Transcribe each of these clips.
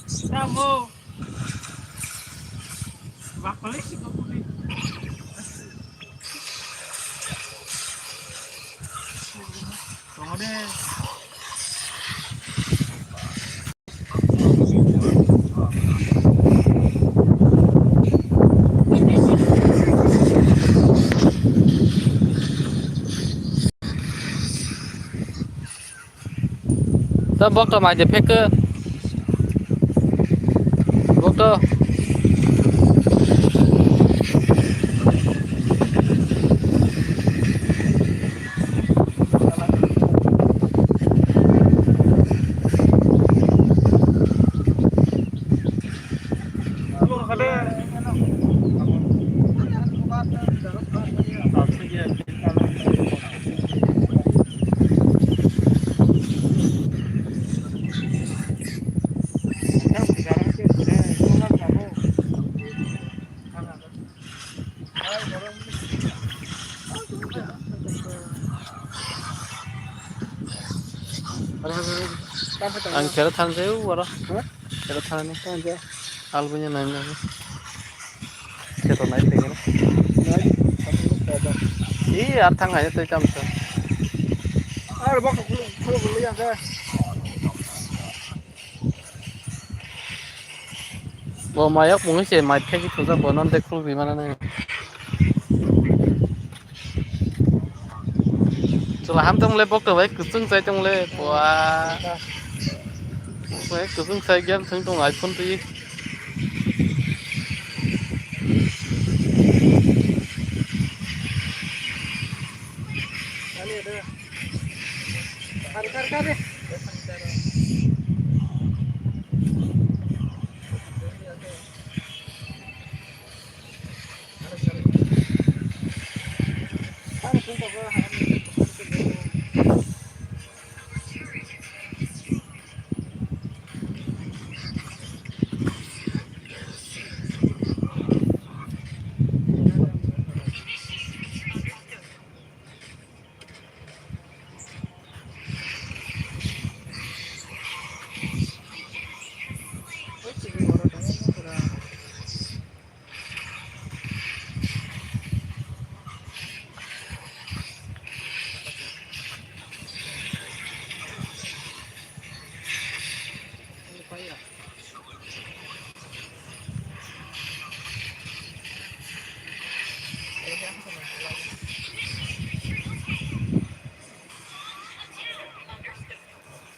Bravo. Bakalik sih kok ini. Tunggu deh. Tớ bóc cho mày để phê cơ. Bóc cho. Ang kira than sa'yo, wala. Kira than ni. Albo niya na yun. Kira na ito yun. Iya, thằng này tôi chăm sóc. Bác không lấy ăn ra. Bộ máy ốc muốn cái máy thay cái thứ ra bộ non để khui vì mà này. Chúng là ham trong lê bốc với cứ xưng say trong lê. Wow. Với cứ xưng say game xưng trong iPhone tí. Cari.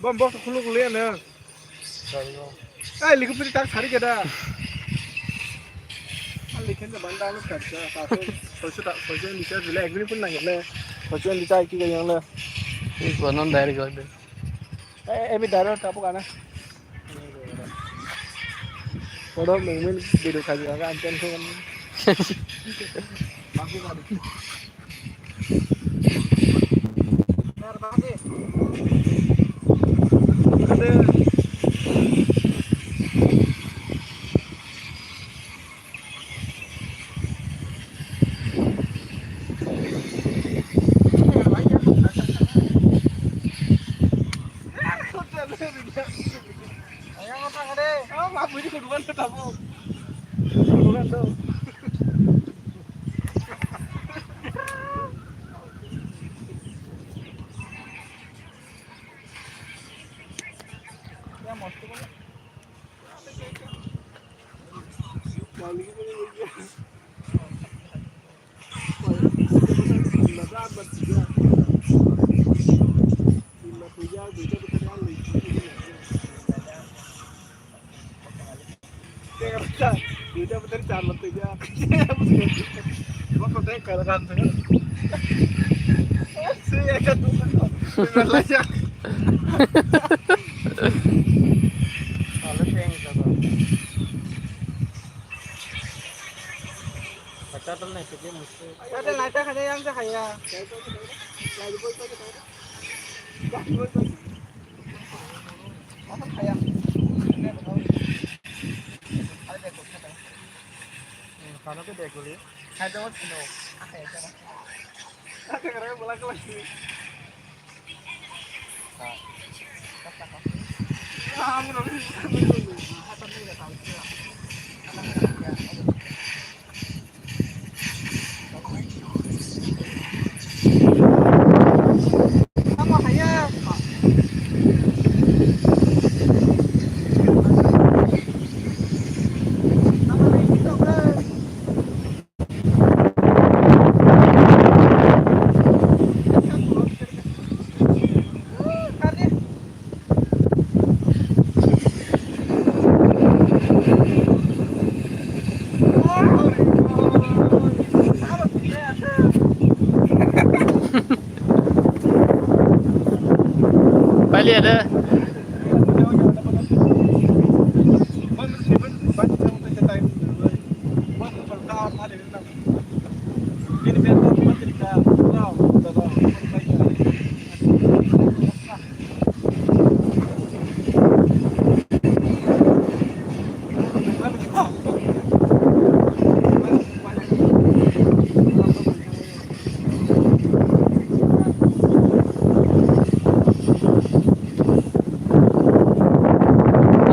Bom bom khuluk lian ya. Liku pun tak sari kada. Likan ke bandar lu kerja. Pasal ni saya bila agni pun nak le. Pasal ni saya kira yang le. Ini bộ non dari gọi đây. Em darah tak apa kana. Kalau mungkin video kaji agak anten tu kan. Aku kali. Mer bagi. Ada. Ayang apa ngade? Oh, mabu ini keduaan tu tabu. Keduaan tu. Ya mesti kan. Balik ni boleh. Lada bertiga. Lima tiga bisa berkenal lagi. Dia betul calon tu je. Kau kau tengok keadaan tu. Saya akan tunggu. Memanglah ya. Kalau tengok tu. Baca tu ni kerja mesti. Ada lada ada yang tu kaya. Lagi boleh tu tu. Lagi boleh tu. Apa kaya? Kalau tu dek boleh. Ada macam tu. Ada kerana bola kelas ni. Kamu nak Balik ada.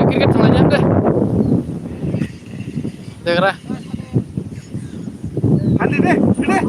Cricket tengah jam deh. Dengar. Hadi deh, deh.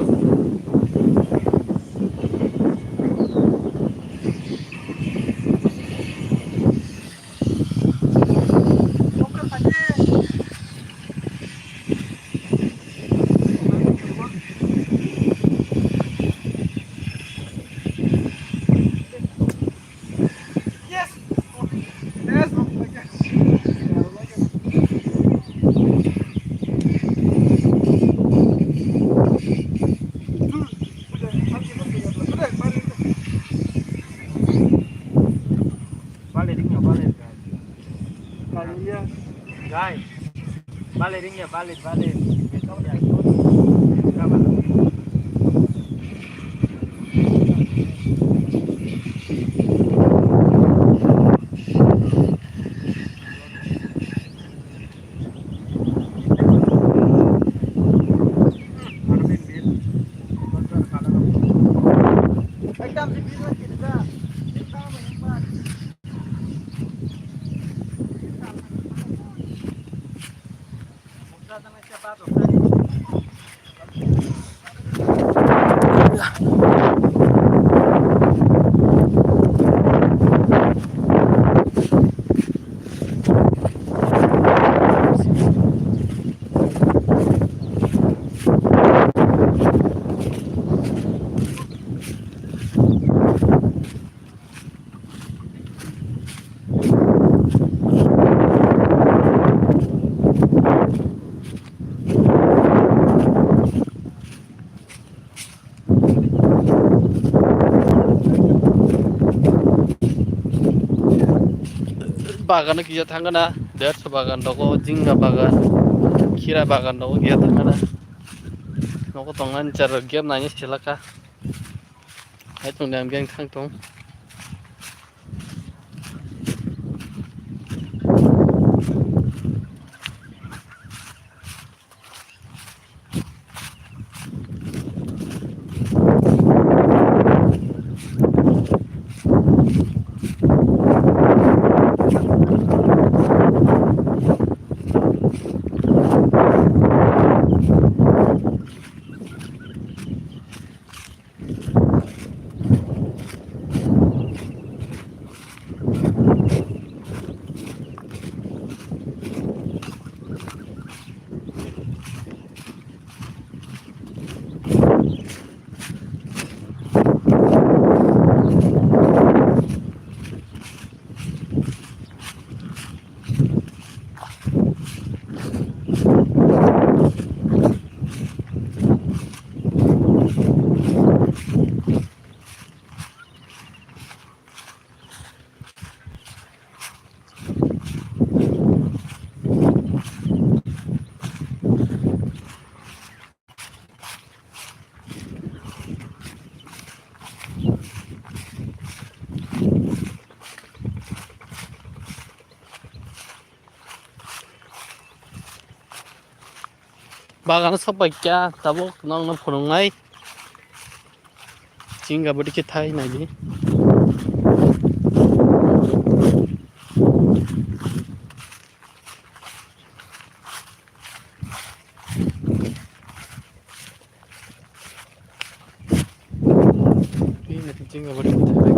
Guys, balik ringnya, balik. Besok ya ikut. Berapa? Bagan kia thangana, dead bagan doko, jingga bagan, kira bagan doko kia thangana. Noko tongan cara game nanya silaka. Hai tong dam geng thang tong. Bagan sampai kya tabok nang na phurungai jinga bodi ke thai nagi जिंगा बाड़ी मोजां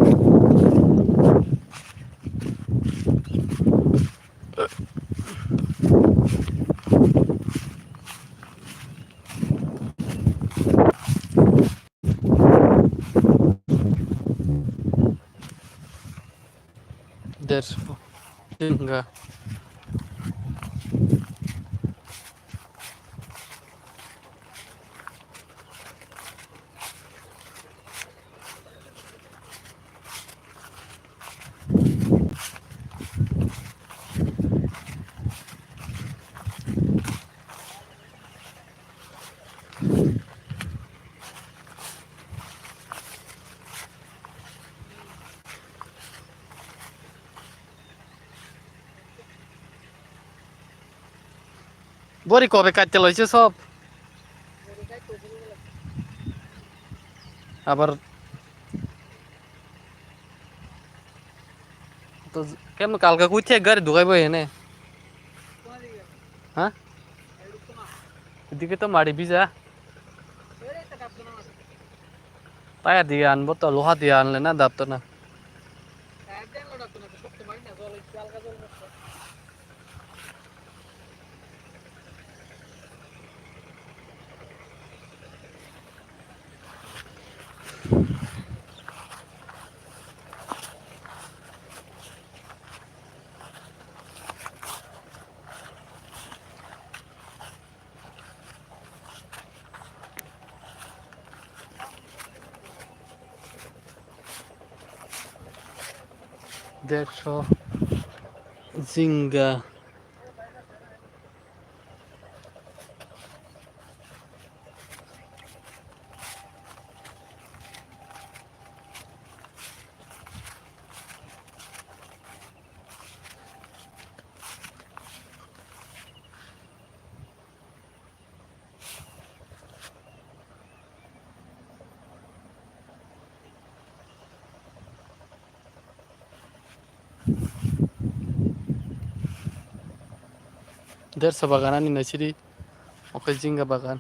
देरस' जिंगा বড়ি কবে কাটতে লইছে সব আবার তো কেমন কালকে কইতে গাড়ি ঢুকাইবো এনে হ্যাঁ এদিকে তো মাড়ি ভিজা টায়ার দিয়ে আনবো তো লোহা দিয়ে আনলে না দাঁড়তো না 150 জিঙ্গা দেড়শো বাগান আনি নাইছিরি ওকে জিঙ্গা বাগান